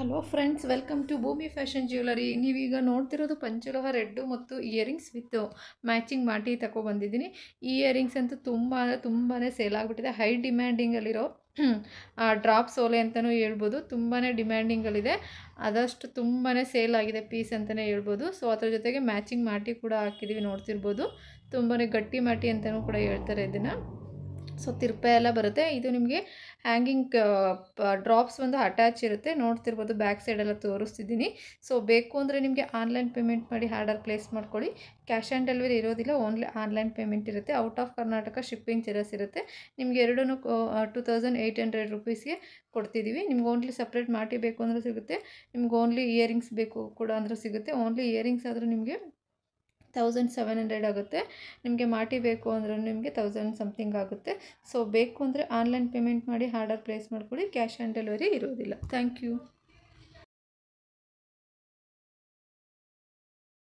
Hello friends, welcome to ಭೂಮಿ fashion jewellery. ನೀವೀಗ ನೋಡ್ತಿರೋದು ಪಂಚಲೋಹ red ಮತ್ತು ಇಯರಿಂಗ್ಸ್ ವಿತ್ ಮ್ಯಾಚಿಂಗ್ ಮಾಡಿ ತಗೊಬಂದಿದ್ದೀನಿ. ಈ ಇಯರಿಂಗ್ಸ್ ಅಂತೂ ತುಂಬಾ ಸೇಲ್ ಆಗಿಬಿಟ್ಟಿದೆ. ಹೈ ಡಿಮ್ಯಾಂಡಿಂಗಲ್ಲಿರೋ ಡ್ರಾಪ್ ಸೋಲೆ ಅಂತಲೂ ಹೇಳ್ಬೋದು. ತುಂಬಾ ಡಿಮ್ಯಾಂಡಿಂಗಲ್ಲಿದೆ. ಆದಷ್ಟು ತುಂಬಾ ಸೇಲ್ ಆಗಿದೆ ಪೀಸ್ ಅಂತಲೇ ಹೇಳ್ಬೋದು. ಸೊ ಅದ್ರ ಜೊತೆಗೆ ಮ್ಯಾಚಿಂಗ್ ಮಾಟಿ ಕೂಡ ಹಾಕಿದ್ದೀವಿ, ನೋಡ್ತಿರ್ಬೋದು. ತುಂಬಾ ಗಟ್ಟಿ ಮಾಟಿ ಅಂತಲೂ ಕೂಡ ಹೇಳ್ತಾರೆ ಇದನ್ನು. ಸೊ ತಿರ್ಪೆ ಎಲ್ಲ ಬರುತ್ತೆ. ಇದು ನಿಮಗೆ ಹ್ಯಾಂಗಿಂಗ್ ಡ್ರಾಪ್ಸ್ ಒಂದು ಅಟ್ಯಾಚ್ ಇರುತ್ತೆ, ನೋಡ್ತಿರ್ಬೋದು. ಬ್ಯಾಕ್ ಸೈಡೆಲ್ಲ ತೋರಿಸ್ತಿದ್ದೀನಿ. ಸೊ ಬೇಕು ಅಂದರೆ ನಿಮಗೆ ಆನ್ಲೈನ್ ಪೇಮೆಂಟ್ ಮಾಡಿ ಆರ್ಡರ್ ಪ್ಲೇಸ್ ಮಾಡ್ಕೊಳ್ಳಿ. ಕ್ಯಾಶ್ ಆನ್ ಡೆಲಿವರಿ ಇರೋದಿಲ್ಲ, ಓನ್ಲಿ ಆನ್ಲೈನ್ ಪೇಮೆಂಟ್ ಇರುತ್ತೆ. Out of Karnataka shipping charges ಇರುತ್ತೆ. ನಿಮಗೆ ಎರಡೂ 2800 ರುಪೀಸ್ಗೆ ಕೊಡ್ತಿದ್ದೀವಿ. ನಿಮ್ಗೆ ಓನ್ಲಿ ಸಪ್ರೇಟ್ ಮಾಟಿ ಬೇಕು ಅಂದರೆ ಸಿಗುತ್ತೆ. ನಿಮ್ಗೆ ಓನ್ಲಿ ಇಯರಿಂಗ್ಸ್ ಬೇಕು ಕೂಡ ಅಂದರೆ ಸಿಗುತ್ತೆ. ಓನ್ಲಿ ಇಯರಿಂಗ್ಸ್ ಆದರೆ ನಿಮಗೆ 1700 ಆಗುತ್ತೆ. ನಿಮಗೆ ಮಾಟಿ ಬೇಕು ಅಂದರೆ ನಿಮಗೆ 1000 ಸಮಥಿಂಗ್ ಆಗುತ್ತೆ. ಸೊ ಬೇಕು ಅಂದರೆ ಆನ್ಲೈನ್ ಪೇಮೆಂಟ್ ಮಾಡಿ ಆರ್ಡರ್ ಪ್ಲೇಸ್ ಮಾಡ್ಕೊಳ್ಳಿ. ಕ್ಯಾಶ್ ಆನ್ ಡೆಲಿವರಿ ಇರೋದಿಲ್ಲ. Thank you.